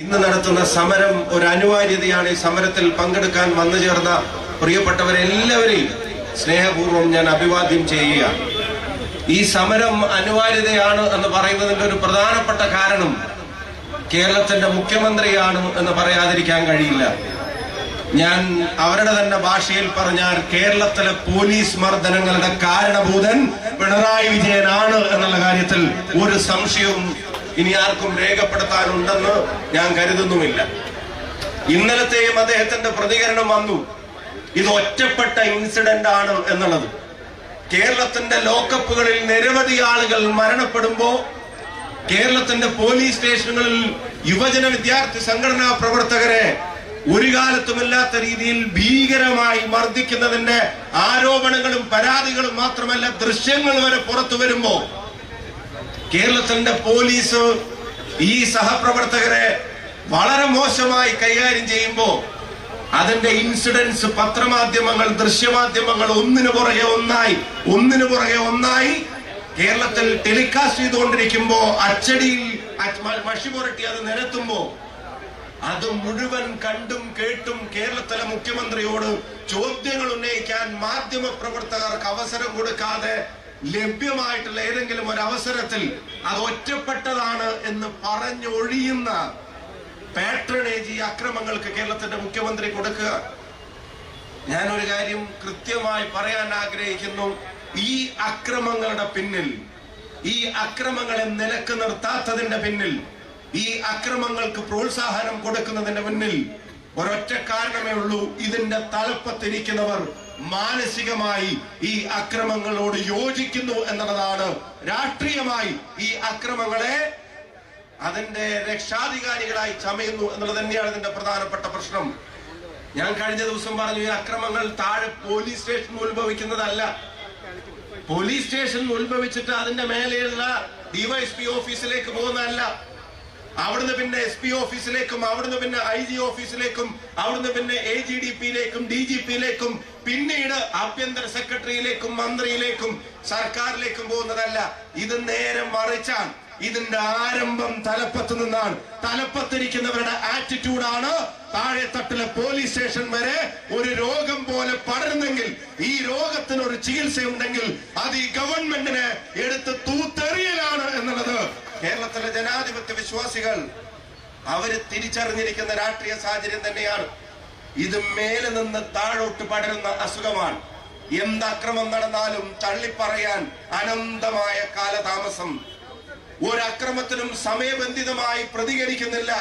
ഇന്ന് നടത്തുന്ന സമരം ഒരു അനിവാര്യതയാണ്. ഈ സമരത്തിൽ പങ്കെടുക്കാൻ വന്നു ചേർന്ന പ്രിയപ്പെട്ടവരെല്ലാവരെയും സ്നേഹപൂർവ്വം ഞാൻ അഭിവാദ്യം ചെയ്യുക. ഈ സമരം അനിവാര്യതയാണ് എന്ന് പറയുന്നതിന്റെ ഒരു പ്രധാനപ്പെട്ട കാരണം കേരളത്തിന്റെ മുഖ്യമന്ത്രിയാണ് എന്ന് പറയാതിരിക്കാൻ കഴിയില്ല. ഞാൻ അവരുടെ തന്നെ ഭാഷയിൽ പറഞ്ഞാൽ കേരളത്തിലെ പോലീസ് മർദ്ദനങ്ങളുടെ കാരണഭൂതൻ പിണറായി വിജയനാണ് എന്നുള്ള കാര്യത്തിൽ ഒരു സംശയവും ഇനി ആർക്കും രേഖപ്പെടുത്താനുണ്ടെന്ന് ഞാൻ കരുതുന്നുമില്ല. ഇന്നലത്തെയും അദ്ദേഹത്തിന്റെ പ്രതികരണം വന്നു, ഇത് ഒറ്റപ്പെട്ട ഇൻസിഡന്റ് ആണ് എന്നുള്ളത്. കേരളത്തിന്റെ ലോക്കപ്പുകളിൽ നിരവധി ആളുകൾ മരണപ്പെടുമ്പോ കേരളത്തിന്റെ പോലീസ് സ്റ്റേഷനുകളിൽ യുവജന വിദ്യാർത്ഥി സംഘടനാ പ്രവർത്തകരെ ഒരു കാലത്തുമില്ലാത്ത രീതിയിൽ ഭീകരമായി മർദ്ദിക്കുന്നതിന്റെ ആരോപണങ്ങളും പരാതികളും മാത്രമല്ല ദൃശ്യങ്ങൾ വരെ പുറത്തു വരുമ്പോ കേരളത്തിന്റെ പോലീസ് ഈ സഹപ്രവർത്തകരെ വളരെ മോശമായി കൈകാര്യം ചെയ്യുമ്പോ അതിന്റെ ഇൻസിഡൻസ് പത്രമാധ്യമങ്ങൾ, ദൃശ്യമാധ്യമങ്ങൾ ഒന്നിനു പുറകെ ഒന്നായി കേരളത്തിൽ ടെലികാസ്റ്റ് ചെയ്തുകൊണ്ടിരിക്കുമ്പോ അച്ചടിയിൽ മഷി പുരട്ടി അത് നിരത്തുമ്പോ അത് മുഴുവൻ കണ്ടും കേട്ടും കേരളത്തിലെ മുഖ്യമന്ത്രിയോട് ചോദ്യങ്ങൾ ഉന്നയിക്കാൻ മാധ്യമ പ്രവർത്തകർക്ക് അവസരം കൊടുക്കാതെ ലഭ്യമായിട്ടുള്ള ഏതെങ്കിലും ഒരു അവസരത്തിൽ അത് ഒറ്റപ്പെട്ടതാണ് എന്ന് പറഞ്ഞൊഴിയുന്ന പാട്രണേജ് ഈ അക്രമങ്ങൾക്ക് കേരളത്തിന്റെ മുഖ്യമന്ത്രി കൊടുക്കുക. ഞാനൊരു കാര്യം കൃത്യമായി പറയാൻ ആഗ്രഹിക്കുന്നു. ഈ അക്രമങ്ങളുടെ പിന്നിൽ, ഈ അക്രമങ്ങളെ നിലക്ക് നിർത്താത്തതിന്റെ പിന്നിൽ, ഈ അക്രമങ്ങൾക്ക് പ്രോത്സാഹനം കൊടുക്കുന്നതിന്റെ മുന്നിൽ ഒരൊറ്റ കാരണമേ ഉള്ളൂ. ഇതിന്റെ തലപ്പത്തിരിക്കുന്നവർ മാനസികമായി ഈ അക്രമങ്ങളോട് യോജിക്കുന്നു എന്നുള്ളതാണ്. രാഷ്ട്രീയമായി ഈ അക്രമങ്ങളെ അതിന്റെ രക്ഷാധികാരികളായി ചമയുന്നു എന്നുള്ളത് തന്നെയാണ് ഇതിന്റെ പ്രധാനപ്പെട്ട പ്രശ്നം. ഞാൻ കഴിഞ്ഞ ദിവസം പറഞ്ഞു, ഈ അക്രമങ്ങൾ താഴെ പോലീസ് സ്റ്റേഷൻ ഉത്ഭവിക്കുന്നതല്ല. പോലീസ് സ്റ്റേഷൻ ഉത്ഭവിച്ചിട്ട് അതിന്റെ മേലെയുള്ള ഡിവൈഎസ്പി ഓഫീസിലേക്ക് പോകുന്നതല്ല. അവിടുന്ന് പിന്നെ SP ഓഫീസിലേക്കും, അവിടുന്ന് പിന്നെ IG ഓഫീസിലേക്കും, അവിടുന്ന് പിന്നെ AGDP-യിലേക്കും DGP-യിലേക്കും പിന്നീട് ആഭ്യന്തര സെക്രട്ടറിയിലേക്കും മന്ത്രിയിലേക്കും സർക്കാരിലേക്കും പോകുന്നതല്ല. ഇത് നേരെ മറിച്ചാണ്. ഇതിന്റെ ആരംഭം തലപ്പത്ത് നിന്നാണ്. തലപ്പത്തിരിക്കുന്നവരുടെ ആറ്റിറ്റ്യൂഡാണ് താഴെത്തട്ടിലെ പോലീസ് സ്റ്റേഷൻ വരെ ഒരു രോഗം പോലെ പടരുന്നെങ്കിൽ, ഈ രോഗത്തിന് ഒരു ചികിത്സയുണ്ടെങ്കിൽ അത് ഈ ഗവൺമെന്റിനെ എടുത്ത് തൂത്തെറിയലാണ് എന്നുള്ളത് കേരളത്തിലെ ജനാധിപത്യ വിശ്വാസികൾ അവര് തിരിച്ചറിഞ്ഞിരിക്കുന്ന രാഷ്ട്രീയ സാഹചര്യം തന്നെയാണ്. ഇത് മേലെ നിന്ന് താഴോട്ട് പടരുന്ന അസുഖമാണ്. എന്തക്രമം നടന്നാലും തള്ളിപ്പറയാൻ അനന്തമായ കാലതാമസം. ഒരക്രമത്തിനും സമയബന്ധിതമായി പ്രതികരിക്കുന്നില്ല.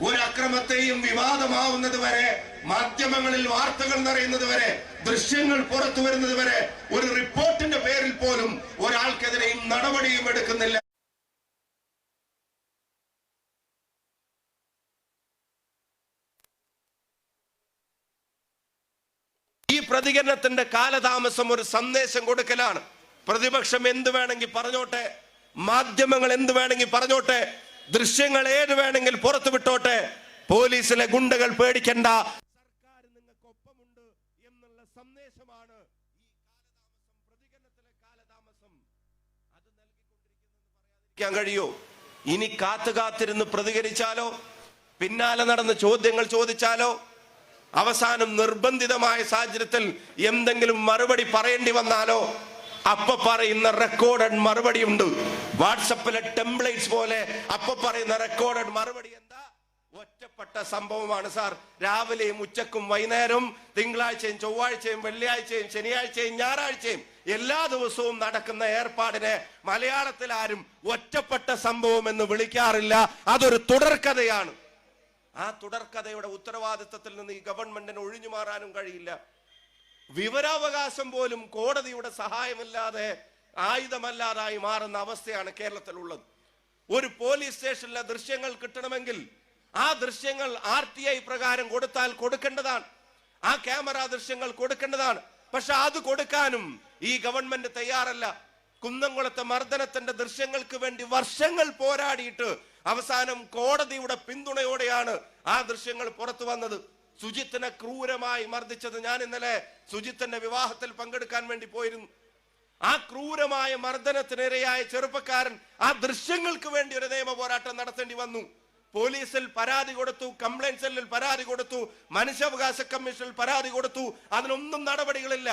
ഒരക്രമത്തെയും വിവാദമാവുന്നത് വരെ, മാധ്യമങ്ങളിൽ വാർത്തകൾ നിറയുന്നത് വരെ, ദൃശ്യങ്ങൾ പുറത്തു വരുന്നത് വരെ ഒരു റിപ്പോർട്ടിന്റെ പേരിൽ പോലും ഒരാൾക്കെതിരെയും നടപടിയും എടുക്കുന്നില്ല. ഈ പ്രതികരണത്തിന്റെ കാലതാമസം ഒരു സന്ദേശം കൊടുക്കലാണ്. പ്രതിപക്ഷം എന്ത് വേണമെങ്കിൽ പറഞ്ഞോട്ടെ, മാധ്യമങ്ങൾ എന്ത് വേണമെങ്കിൽ പറഞ്ഞോട്ടെ, ദൃശ്യങ്ങൾ ഏത് വേണമെങ്കിൽ പുറത്തു വിട്ടോട്ടെ, പോലീസിലെ ഗുണ്ടകൾ പേടിക്കണ്ട, സർക്കാർ നിങ്ങൾക്കൊപ്പമുണ്ട് എന്നുള്ള സന്ദേശമാണ് ഈ പ്രതികരണത്തിലെ കാലതാമസം. അത് നൽകിക്കൊണ്ടിരിക്കുന്നതെന്ന് പറയാതിരിക്കാൻ കഴിയോ? ഇനി കാത്തുകാത്തിരുന്ന് പ്രതികരിച്ചാലോ, പിന്നാലെ നടന്ന് ചോദ്യങ്ങൾ ചോദിച്ചാലോ, അവസാനം നിർബന്ധിതമായ സാഹചര്യത്തിൽ എന്തെങ്കിലും മറുപടി പറയേണ്ടി വന്നാലോ, അപ്പൊ പറയുന്ന റെക്കോർഡഡ് മറുപടി ഉണ്ട്. വാട്സപ്പിലെ ടെംപ്ലേറ്റ്സ് പോലെ അപ്പൊ പറയുന്ന റെക്കോർഡഡ് മറുപടി എന്താ? ഒറ്റപ്പെട്ട സംഭവമാണ് സാർ. രാവിലെയും ഉച്ചക്കും വൈകുന്നേരവും, തിങ്കളാഴ്ചയും ചൊവ്വാഴ്ചയും വെള്ളിയാഴ്ചയും ശനിയാഴ്ചയും ഞായറാഴ്ചയും എല്ലാ ദിവസവും നടക്കുന്ന ഏർപ്പാടിനെ മലയാളത്തിൽ ആരും ഒറ്റപ്പെട്ട സംഭവം എന്ന് വിളിക്കാറില്ല. അതൊരു തുടർക്കഥയാണ്. ആ തുടർക്കഥയുടെ ഉത്തരവാദിത്തത്തിൽ നിന്ന് ഈ ഗവൺമെന്റിന് ഒഴിഞ്ഞു മാറാനും കഴിയില്ല. വിവരാവകാശം പോലും കോടതിയുടെ സഹായമില്ലാതെ ആയുധമല്ലാതായി മാറുന്ന അവസ്ഥയാണ് കേരളത്തിലുള്ളത്. ഒരു പോലീസ് സ്റ്റേഷനിലെ ദൃശ്യങ്ങൾ കിട്ടണമെങ്കിൽ ആ ദൃശ്യങ്ങൾ RTI പ്രകാരം കൊടുത്താൽ കൊടുക്കേണ്ടതാണ്. ആ ക്യാമറ ദൃശ്യങ്ങൾ കൊടുക്കേണ്ടതാണ്. പക്ഷെ അത് കൊടുക്കാനും ഈ ഗവൺമെന്റ് തയ്യാറല്ല. കുന്നംകുളത്തെ മർദ്ദനത്തിന്റെ ദൃശ്യങ്ങൾക്ക് വേണ്ടി വർഷങ്ങൾ പോരാടിയിട്ട് അവസാനം കോടതിയുടെ പിന്തുണയോടെയാണ് ആ ദൃശ്യങ്ങൾ പുറത്തു വന്നത്. സുജിത്തിനെ ക്രൂരമായി മർദ്ദിച്ചത്, ഞാൻ ഇന്നലെ സുജിത്തിന്റെ വിവാഹത്തിൽ പങ്കെടുക്കാൻ വേണ്ടി പോയിരുന്നു. ആ ക്രൂരമായ മർദ്ദനത്തിനിരയായ ചെറുപ്പക്കാരൻ ആ ദൃശ്യങ്ങൾക്ക് വേണ്ടി ഒരു നിയമ പോരാട്ടം നടത്തേണ്ടി വന്നു. പോലീസിൽ പരാതി കൊടുത്തു, കംപ്ലൈന്റ് സെല്ലിൽ പരാതി കൊടുത്തു, മനുഷ്യാവകാശ കമ്മീഷനിൽ പരാതി കൊടുത്തു. അതിനൊന്നും നടപടികളില്ല.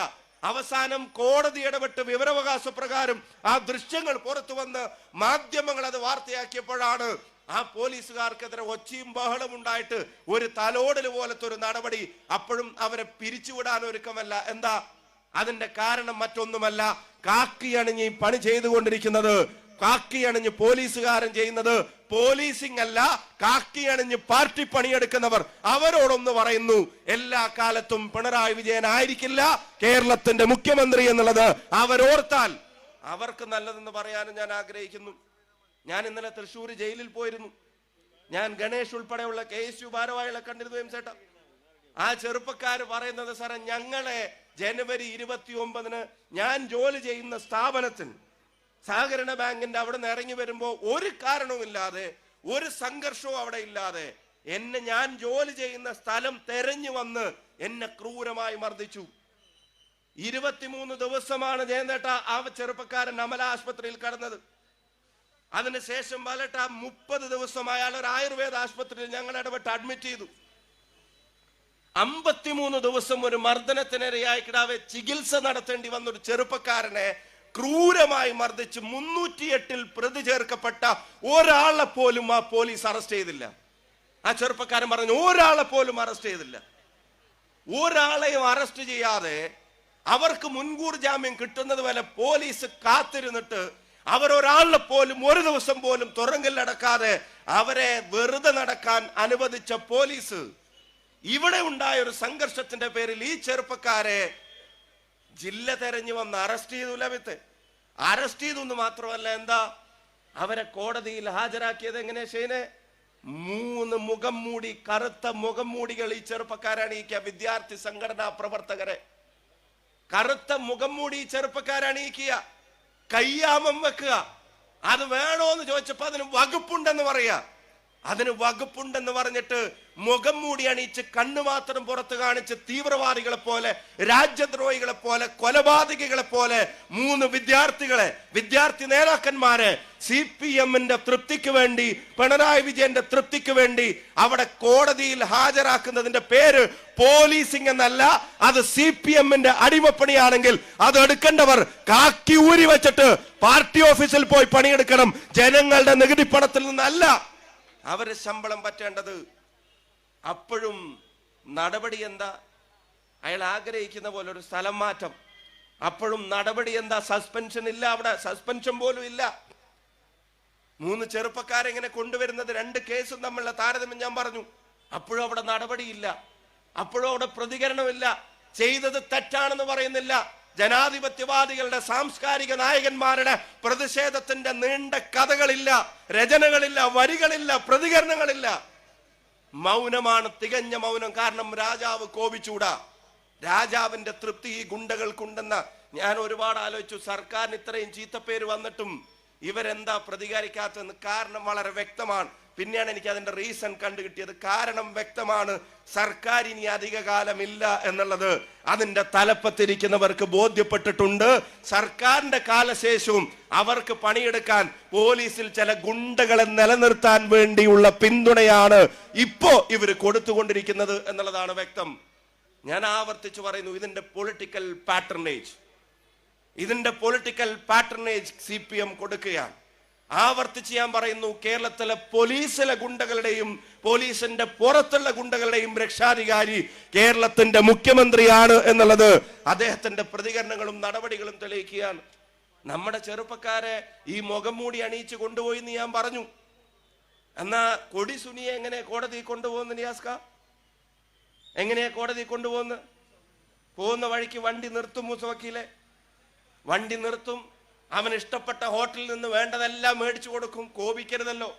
അവസാനം കോടതി ഇടപെട്ട് വിവരാവകാശ പ്രകാരം ആ ദൃശ്യങ്ങൾ പുറത്തു വന്ന് മാധ്യമങ്ങൾ അത് വാർത്തയാക്കിയപ്പോഴാണ് ആ പോലീസുകാർക്കെതിരെ ഒച്ചയും ബഹളം ഉണ്ടായിട്ട് ഒരു തലോടൽ പോലത്തെ ഒരു നടപടി. അപ്പോഴും അവരെ പിരിച്ചുവിടാൻ ഒരുക്കമല്ല. എന്താ അതിന്റെ കാരണം? മറ്റൊന്നുമല്ല, കാക്കി അണിഞ്ഞ് പണി ചെയ്തുകൊണ്ടിരിക്കുന്നത്, കാക്കി അണിഞ്ഞ് പോലീസുകാരൻ ചെയ്യുന്നത് പോലീസിംഗ് അല്ല, കാക്കി അണിഞ്ഞ് പാർട്ടി പണിയെടുക്കുന്നവർ. അവരോടൊന്ന് പറയുന്നു, എല്ലാ കാലത്തും പിണറായി വിജയൻ ആയിരിക്കില്ല കേരളത്തിന്റെ മുഖ്യമന്ത്രി എന്നുള്ളത് അവരോർത്താൽ അവർക്ക് നല്ലതെന്ന് പറയാനും ഞാൻ ആഗ്രഹിക്കുന്നു. ഞാൻ ഇന്നലെ തൃശ്ശൂർ ജയിലിൽ പോയിരുന്നു. ഞാൻ ഗണേഷ് ഉൾപ്പെടെയുള്ള KSU ഭാരവാഹികളെ കണ്ടിരുന്നു. ചേട്ടാ, ആ ചെറുപ്പക്കാര് പറയുന്നത്, സാറേ, ഞങ്ങളെ ജനുവരി 29 ഞാൻ ജോലി ചെയ്യുന്ന സ്ഥാപനത്തിന് സഹകരണ ബാങ്കിന്റെ അവിടെ നിന്ന് ഇറങ്ങി വരുമ്പോ ഒരു കാരണവുമില്ലാതെ, ഒരു സംഘർഷവും അവിടെ ഇല്ലാതെ ഞാൻ ജോലി ചെയ്യുന്ന സ്ഥലം തെരഞ്ഞു വന്ന് എന്നെ ക്രൂരമായി മർദ്ദിച്ചു. 23 ദിവസമാണ് ജയന്തേട്ട ആ ചെറുപ്പക്കാരൻ അമല ആശുപത്രിയിൽ കടന്നത്. അതിനുശേഷം വലട്ട 30 ദിവസം അയാൾ ഒരു ആയുർവേദ ആശുപത്രിയിൽ ഞങ്ങൾ ഇടപെട്ട് അഡ്മിറ്റ് ചെയ്തു. 53 ദിവസം ഒരു മർദ്ദനത്തിനിരയായി കിടാവെ ചികിത്സ നടത്തേണ്ടി വന്ന ഒരു ചെറുപ്പക്കാരനെ ക്രൂരമായി മർദ്ദിച്ച് 308 പ്രതി ചേർക്കപ്പെട്ട ഒരാളെ പോലും ആ പോലീസ് അറസ്റ്റ് ചെയ്തില്ല. ആ ചെറുപ്പക്കാരൻ പറഞ്ഞു, ഒരാളെ പോലും അറസ്റ്റ് ചെയ്തില്ല. ഒരാളെയും അറസ്റ്റ് ചെയ്യാതെ അവർക്ക് മുൻകൂർ ജാമ്യം കിട്ടുന്നത് വരെ പോലീസ് കാത്തിരുന്നിട്ട് അവരൊരാളെ പോലും ഒരു ദിവസം പോലും തുറങ്കലിലടക്കാതെ അവരെ വെറുതെ നടക്കാൻ അനുവദിച്ച പോലീസ് ഇവിടെ ഉണ്ടായ ഒരു സംഘർഷത്തിന്റെ പേരിൽ ഈ ചെറുപ്പക്കാരെ ജില്ല തെരഞ്ഞു വന്ന് അറസ്റ്റ് ചെയ്തു. ലഭിത്ത് അറസ്റ്റ് ചെയ്തു എന്ന് മാത്രമല്ല, എന്താ അവരെ കോടതിയിൽ ഹാജരാക്കിയത് എങ്ങനെ? ഷെയ്നെ 3 മുഖം മൂടി, കറുത്ത മുഖം മൂടികൾ ഈ ചെറുപ്പക്കാരാണ് അണിയിക്കുക. വിദ്യാർത്ഥി സംഘടനാ പ്രവർത്തകരെ കറുത്ത മുഖം മൂടി ഈ ചെറുപ്പക്കാരാണ് അണിയിക്കുക. കയ്യാമം വെക്കുക. അത് വേണോന്ന് ചോദിച്ചപ്പോ അതിന് വകുപ്പുണ്ടെന്ന് പറയാ. അതിന് വകുപ്പുണ്ടെന്ന് പറഞ്ഞിട്ട് മുഖം മൂടി അണിയിച്ച് കണ്ണു മാത്രം പുറത്ത് കാണിച്ച് തീവ്രവാദികളെ പോലെ, രാജ്യദ്രോഹികളെ പോലെ, കൊലപാതകികളെ പോലെ 3 വിദ്യാർത്ഥി നേതാക്കന്മാരെ CPM-ന്റെ തൃപ്തിക്ക് വേണ്ടി, പിണറായി വിജയന്റെ തൃപ്തിക്ക് വേണ്ടി അവിടെ കോടതിയിൽ ഹാജരാക്കുന്നതിന്റെ പേര് പോലീസിംഗ് എന്നല്ല, അത് CPM-ന്റെ അടിമപ്പണിയാണെങ്കിൽ അത് എടുക്കേണ്ടവർ കാക്കി ഊരി വെച്ചിട്ട് പാർട്ടി ഓഫീസിൽ പോയി പണിയെടുക്കണം. ജനങ്ങളുടെ നികുതി പണത്തിൽ നിന്നല്ല അവര് ശമ്പളം പറ്റേണ്ടത്. അപ്പോഴും നടപടി എന്താ? അയാൾ ആഗ്രഹിക്കുന്ന പോലെ ഒരു സ്ഥലം മാറ്റം. അപ്പോഴും നടപടി എന്താ? സസ്പെൻഷൻ ഇല്ല. അവിടെ സസ്പെൻഷൻ പോലും ഇല്ല. 3 ചെറുപ്പക്കാരെ ഇങ്ങനെ കൊണ്ടുവരുന്നത് 2 കേസും തമ്മിലുള്ള താരതമ്യം ഞാൻ പറഞ്ഞു. അപ്പോഴും അവിടെ നടപടിയില്ല. അപ്പോഴും അവിടെ പ്രതികരണമില്ല. ചെയ്തത് തെറ്റാണെന്ന് പറയുന്നില്ല. ജനാധിപത്യവാദികളുടെ സാംസ്കാരിക നായകന്മാരുടെ പ്രതിഷേധത്തിന്റെ നീണ്ട കഥകളില്ല, രചനകളില്ല, വരികളില്ല, പ്രതികരണങ്ങളില്ല. മൗനമാണ്, തികഞ്ഞ മൗനം. കാരണം രാജാവ് കോപിച്ചൂടാ. രാജാവിന്റെ തൃപ്തി ഈ ഗുണ്ടകൾക്കുണ്ടെന്ന ഞാൻ ഒരുപാട് ആലോചിച്ചു. സർക്കാരിന് ഇത്രയും ചീത്തപ്പേര് വന്നിട്ടും ഇവരെന്താ പ്രതികരിക്കാത്തതെന്ന് കാരണം വളരെ വ്യക്തമാണ്. പിന്നെയാണ് എനിക്ക് അതിന്റെ റീസൺ കണ്ടുകിട്ടിയത്. കാരണം വ്യക്തമാണ്, സർക്കാർ ഇനി അധിക കാലമില്ല എന്നുള്ളത് അതിന്റെ തലപ്പത്തിരിക്കുന്നവർക്ക് ബോധ്യപ്പെട്ടിട്ടുണ്ട്. സർക്കാരിന്റെ കാലശേഷവും അവർക്ക് പണിയെടുക്കാൻ പോലീസിൽ ചില ഗുണ്ടകളെ നിലനിർത്താൻ വേണ്ടിയുള്ള പിന്തുണയാണ് ഇപ്പോ ഇവര് കൊടുത്തുകൊണ്ടിരിക്കുന്നത് എന്നുള്ളതാണ് വ്യക്തം. ഞാൻ ആവർത്തിച്ചു പറയുന്നു, ഇതിന്റെ പൊളിറ്റിക്കൽ പാറ്റർനേജ് CPM കൊടുക്കുകയാണ്. ആവർത്തിച്ച് ഞാൻ പറയുന്നു, കേരളത്തിലെ പോലീസിലെ ഗുണ്ടകളുടെയും പോലീസിന്റെ പുറത്തുള്ള ഗുണ്ടകളുടെയും രക്ഷാധികാരി കേരളത്തിന്റെ മുഖ്യമന്ത്രിയാണ് എന്നുള്ളത് അദ്ദേഹത്തിന്റെ പ്രതികരണങ്ങളും നടപടികളും തെളിയിക്കുകയാണ്. നമ്മുടെ ചെറുപ്പക്കാരെ ഈ മുഖം മൂടി അണിയിച്ച് കൊണ്ടുപോയി എന്ന് ഞാൻ പറഞ്ഞു. എന്നാ കൊടി സുനിയെ എങ്ങനെ കോടതി കൊണ്ടുപോകുന്നു? നിയാസ്ക എങ്ങനെയാ കോടതി കൊണ്ടുപോകുന്നു? പോകുന്ന വഴിക്ക് വണ്ടി നിർത്തും. മുസവക്കീലെ വണ്ടി നിർത്തും. അവന് ഇഷ്ടപ്പെട്ട ഹോട്ടലിൽ നിന്ന് വേണ്ടതെല്ലാം മേടിച്ചു കൊടുക്കും. കോപിക്കരുതല്ലോ.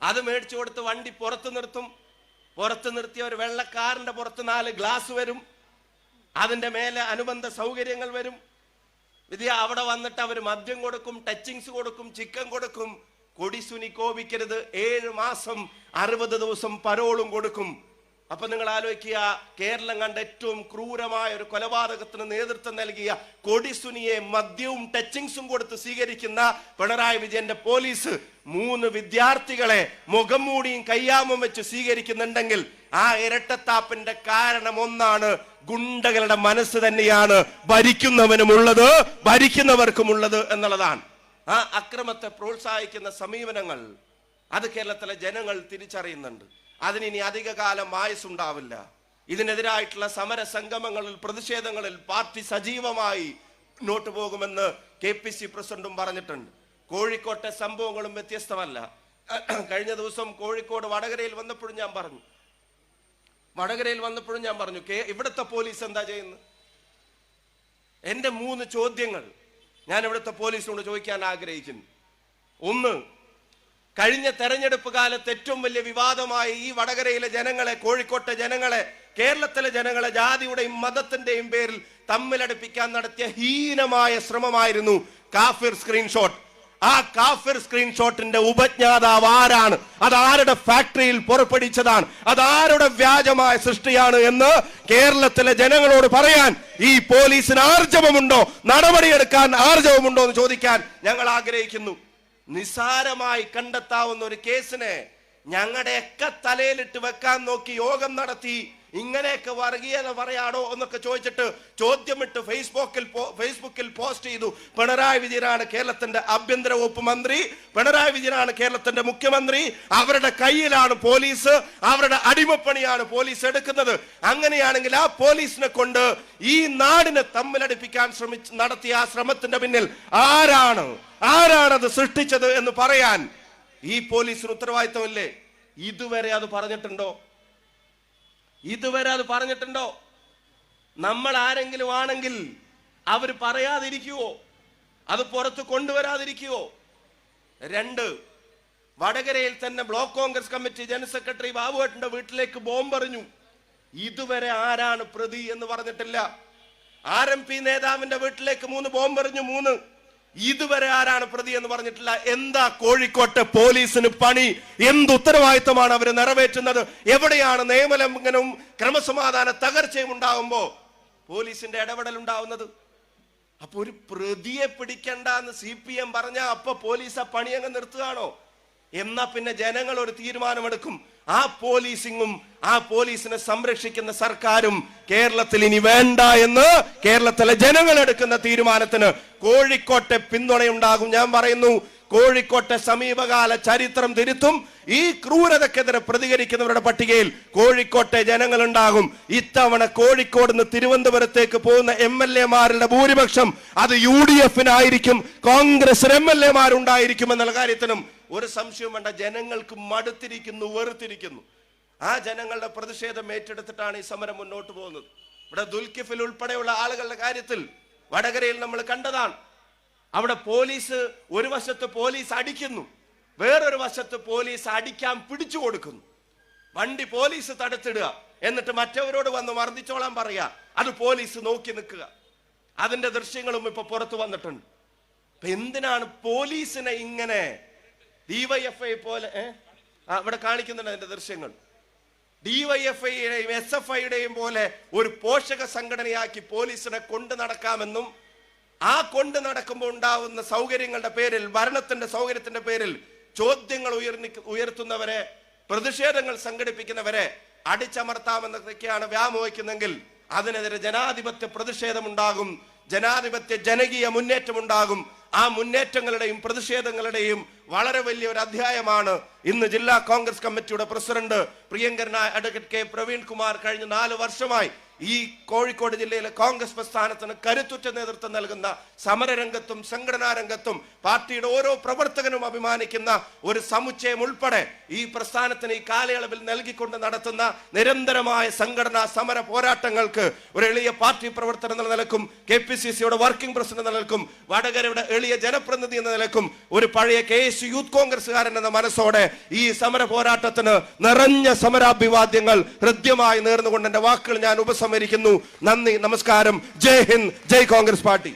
അത് മേടിച്ചു കൊടുത്ത് വണ്ടി പുറത്ത് നിർത്തും. പുറത്ത് നിർത്തിയ ഒരു വെള്ളക്കാരന്റെ പുറത്ത് 4 ഗ്ലാസ് വരും. അതിന്റെ മേലെ അനുബന്ധ സൗകര്യങ്ങൾ വരും. അവിടെ വന്നിട്ട് അവർ മദ്യം കൊടുക്കും, ടച്ചിങ്സ് കൊടുക്കും, ചിക്കൻ കൊടുക്കും. കൊടിസുനി കോപിക്കരുത്. 7 മാസം 60 ദിവസം പരോളും കൊടുക്കും. അപ്പൊ നിങ്ങൾ ആലോചിക്കുക, കേരളം കണ്ട ഏറ്റവും ക്രൂരമായ ഒരു കൊലപാതകത്തിന് നേതൃത്വം നൽകിയ കൊടിസുനിയെ മദ്യവും ടച്ചിങ്സും കൊടുത്ത് സ്വീകരിക്കുന്ന പിണറായി വിജയന്റെ പോലീസ് 3 വിദ്യാർത്ഥികളെ മുഖം മൂടിയും കയ്യാമും വെച്ച് സ്വീകരിക്കുന്നുണ്ടെങ്കിൽ ആ ഇരട്ടത്താപ്പിന്റെ കാരണം ഒന്നാണ്, ഗുണ്ടകളുടെ മനസ്സ് തന്നെയാണ് ഭരിക്കുന്നവനുമുള്ളത് ഭരിക്കുന്നവർക്കുമുള്ളത് എന്നുള്ളതാണ്. ആ അക്രമത്തെ പ്രോത്സാഹിക്കുന്ന സമീപനങ്ങൾ അത് കേരളത്തിലെ ജനങ്ങൾ തിരിച്ചറിയുന്നുണ്ട്. അതിനി അധിക കാലം ആയുസ്സുണ്ടാവില്ല. ഇതിനെതിരായിട്ടുള്ള സമര സംഗമങ്ങളിൽ, പ്രതിഷേധങ്ങളിൽ പാർട്ടി സജീവമായി മുന്നോട്ട് പോകുമെന്ന് KPC പ്രസിഡന്റും പറഞ്ഞിട്ടുണ്ട്. കോഴിക്കോട്ടെ സംഭവങ്ങളും വ്യത്യസ്തമല്ല. കഴിഞ്ഞ ദിവസം കോഴിക്കോട് വടകരയിൽ വന്നപ്പോഴും ഞാൻ പറഞ്ഞു ഇവിടുത്തെ പോലീസ് എന്താ ചെയ്യുന്നത്? എന്റെ 3 ചോദ്യങ്ങൾ ഞാൻ ഇവിടുത്തെ പോലീസിനോട് ചോദിക്കാൻ ആഗ്രഹിക്കുന്നു. ഒന്ന്, കഴിഞ്ഞ തെരഞ്ഞെടുപ്പ് കാലത്ത് ഏറ്റവും വലിയ വിവാദമായി ഈ വടകരയിലെ ജനങ്ങളെ, കോഴിക്കോട്ടെ ജനങ്ങളെ, കേരളത്തിലെ ജനങ്ങളെ ജാതിയുടെയും മതത്തിന്റെയും പേരിൽ തമ്മിലടുപ്പിക്കാൻ നടത്തിയ ഹീനമായ ശ്രമമായിരുന്നു കാഫിർ സ്ക്രീൻഷോട്ട്. ആ കാഫിർ സ്ക്രീൻഷോട്ടിന്റെ ഉപജ്ഞാതാവ് ആരാണ്? അതാരുടെ ഫാക്ടറിയിൽ പുറപ്പെടുവിച്ചതാണ്? അതാരുടെ വ്യാജമായ സൃഷ്ടിയാണ് എന്ന് കേരളത്തിലെ ജനങ്ങളോട് പറയാൻ ഈ പോലീസിന് ആർജവമുണ്ടോ, നടപടിയെടുക്കാൻ ആർജവമുണ്ടോ എന്ന് ചോദിക്കാൻ ഞങ്ങൾ ആഗ്രഹിക്കുന്നു. നിസാരമായി കണ്ടെത്താവുന്ന ഒരു കേസിനെ ഞങ്ങളുടെയൊക്കെ തലയിലിട്ട് വെക്കാൻ നോക്കി യോഗം നടത്തി ഇങ്ങനെയൊക്കെ വർഗീയത പറയാടോ എന്നൊക്കെ ചോദിച്ചിട്ട് ചോദ്യമിട്ട് ഫേസ്ബുക്കിൽ പോസ്റ്റ് ചെയ്തു. പിണറായി വിജയനാണ് കേരളത്തിന്റെ ആഭ്യന്തര വകുപ്പ് മന്ത്രി, പിണറായി വിജയനാണ് കേരളത്തിന്റെ മുഖ്യമന്ത്രി, അവരുടെ കയ്യിലാണ് പോലീസ്, അവരുടെ അടിമപ്പണിയാണ് പോലീസ് എടുക്കുന്നത്. അങ്ങനെയാണെങ്കിൽ ആ പോലീസിനെ കൊണ്ട് ഈ നാടിനെ തമ്മിലടിപ്പിക്കാൻ നടത്തിയ ആ ശ്രമത്തിന്റെ പിന്നിൽ ആരാണത് സൃഷ്ടിച്ചത് എന്ന് പറയാൻ ഈ പോലീസിന് ഉത്തരവാദിത്തമില്ലേ? ഇതുവരെ അത് പറഞ്ഞിട്ടുണ്ടോ? നമ്മൾ ആരെങ്കിലും ആണെങ്കിൽ അവർ പറയാതിരിക്കുവോ? അത് പുറത്ത് കൊണ്ടുവരാതിരിക്കുവോ? 2, വടകരയിൽ തന്നെ block Congress committee general secretary ബാബുവേട്ടന്റെ വീട്ടിലേക്ക് ബോംബെറിഞ്ഞു. ഇതുവരെ ആരാണ് പ്രതി എന്ന് പറഞ്ഞിട്ടില്ല. RMP നേതാവിന്റെ വീട്ടിലേക്ക് 3 ബോംബെറിഞ്ഞു. ഇതുവരെ ആരാണ് പ്രതി എന്ന് പറഞ്ഞിട്ടില്ല. എന്താ കോഴിക്കോട്ടെ പോലീസിന് പണി? എന്ത് ഉത്തരവാദിത്തമാണ് അവർ നിറവേറ്റുന്നത്? എവിടെയാണ് നിയമലംഘനവും ക്രമസമാധാന തകർച്ചയും ഉണ്ടാകുമ്പോ പോലീസിന്റെ ഇടപെടൽ ഉണ്ടാവുന്നത്? അപ്പൊ ഒരു പ്രതിയെ പിടിക്കണ്ടെന്ന് CPM പറഞ്ഞാൽ അപ്പൊ പോലീസ് ആ പണി അങ്ങ് നിർത്തുകയാണോ? എന്നാ പിന്നെ ജനങ്ങൾ ഒരു തീരുമാനമെടുക്കും. ആ പോലീസിങ്ങും ആ പോലീസിനെ സംരക്ഷിക്കുന്ന സർക്കാരും കേരളത്തിൽ ഇനി വേണ്ട എന്ന് കേരളത്തിലെ ജനങ്ങൾ എടുക്കുന്ന തീരുമാനത്തിന് കോഴിക്കോട്ടെ പിന്തുണയുണ്ടാകും. ഞാൻ പറയുന്നു, കോഴിക്കോട്ടെ സമീപകാല ചരിത്രം തിരുത്തും. ഈ ക്രൂരതക്കെതിരെ പ്രതികരിക്കുന്നവരുടെ പട്ടികയിൽ കോഴിക്കോട്ടെ ജനങ്ങൾ ഉണ്ടാകും. ഇത്തവണ കോഴിക്കോട് നിന്ന് തിരുവനന്തപുരത്തേക്ക് പോകുന്ന MLA-മാരുടെ ഭൂരിപക്ഷം അത് UDF-നായിരിക്കും, കോൺഗ്രസ് MLA-മാരുണ്ടായിരിക്കും എന്നുള്ള കാര്യത്തിനും ഒരു സംശയവും വേണ്ട. ജനങ്ങൾക്ക് മടുത്തിരിക്കുന്നു, വെറുത്തിരിക്കുന്നു. ആ ജനങ്ങളുടെ പ്രതിഷേധം ഏറ്റെടുത്തിട്ടാണ് ഈ സമരം മുന്നോട്ട് പോകുന്നത്. ഇവിടെ ദുൽക്കിഫിൽ ഉൾപ്പെടെയുള്ള ആളുകളുടെ കാര്യത്തിൽ വടകരയിൽ നമ്മൾ കണ്ടതാണ്. അവിടെ പോലീസ് ഒരു വശത്ത് പോലീസ് അടിക്കുന്നു, വേറൊരു വശത്ത് പോലീസ് അടിക്കാൻ പിടിച്ചു കൊടുക്കുന്നു. വണ്ടി പോലീസ് തടുത്തിടുക, എന്നിട്ട് മറ്റവരോട് വന്ന് മർദ്ദിച്ചോളാൻ പറയുക. അത് പോലീസ് നോക്കി നിൽക്കുക. അതിന്റെ ദൃശ്യങ്ങളും ഇപ്പൊ പുറത്തു വന്നിട്ടുണ്ട്. എന്തിനാണ് പോലീസിനെ ഇങ്ങനെ DYFI പോലെ ഇവിടെ കാണിക്കുന്നുണ്ട് അതിന്റെ ദൃശ്യങ്ങൾ? DYFI-യുടെയും SFI-യുടെയും പോലെ ഒരു പോഷക സംഘടനയാക്കി പോലീസിനെ കൊണ്ടു നടക്കാമെന്നും ആ കൊണ്ടു നടക്കുമ്പോൾ ഉണ്ടാവുന്ന സൗകര്യങ്ങളുടെ പേരിൽ, ഭരണത്തിന്റെ സൗകര്യത്തിന്റെ പേരിൽ ചോദ്യങ്ങൾ ഉയർത്തുന്നവരെ, പ്രതിഷേധങ്ങൾ സംഘടിപ്പിക്കുന്നവരെ അടിച്ചമർത്താമെന്നൊക്കെയാണ് വ്യാമോഹിക്കുന്നെങ്കിൽ അതിനെതിരെ ജനാധിപത്യ പ്രതിഷേധമുണ്ടാകും, ജനാധിപത്യ ജനകീയ മുന്നേറ്റമുണ്ടാകും. ആ മുന്നേറ്റങ്ങളുടെയും പ്രതിഷേധങ്ങളുടെയും വളരെ വലിയൊരു അധ്യായമാണ് ഇന്ന് ജില്ലാ കോൺഗ്രസ് കമ്മിറ്റിയുടെ പ്രസിഡന്റ് പ്രിയങ്കരനായ അഡ്വക്കേറ്റ് K. പ്രവീൺ കുമാർ കഴിഞ്ഞ 4 വർഷമായി ഈ കോഴിക്കോട് ജില്ലയിലെ കോൺഗ്രസ് പ്രസ്ഥാനത്തിന് കരുത്തുറ്റ നേതൃത്വം നൽകുന്ന സമരരംഗത്തും സംഘടനാ രംഗത്തും പാർട്ടിയുടെ ഓരോ പ്രവർത്തകനും അഭിമാനിക്കുന്ന ഒരു സമുച്ചയം ഉൾപ്പെടെ ഈ പ്രസ്ഥാനത്തിന് ഈ കാലയളവിൽ നൽകിക്കൊണ്ട് നടത്തുന്ന നിരന്തരമായ സംഘടനാ സമര പോരാട്ടങ്ങൾക്ക് ഒരു എളിയ പാർട്ടി പ്രവർത്തനം എന്ന നിലക്കും KPCC-യുടെ വർക്കിംഗ് പ്രസിഡന്റ് എന്ന നിലക്കും വടകരയുടെ എളിയ ജനപ്രതിനിധി എന്ന നിലക്കും ഒരു പഴയ KSU യൂത്ത് കോൺഗ്രസ്സുകാരൻ എന്ന മനസ്സോടെ ഈ സമര പോരാട്ടത്തിന് നിറഞ്ഞ സമരാഭിവാദ്യങ്ങൾ ഹൃദ്യമായി നേർന്നുകൊണ്ട് എന്റെ വാക്കുകൾ ഞാൻ ഉപസംഹരിക്കുന്നു. നന്ദി, നമസ്കാരം, ജയ് ഹിന്ദ്, ജയ് കോൺഗ്രസ് പാർട്ടി.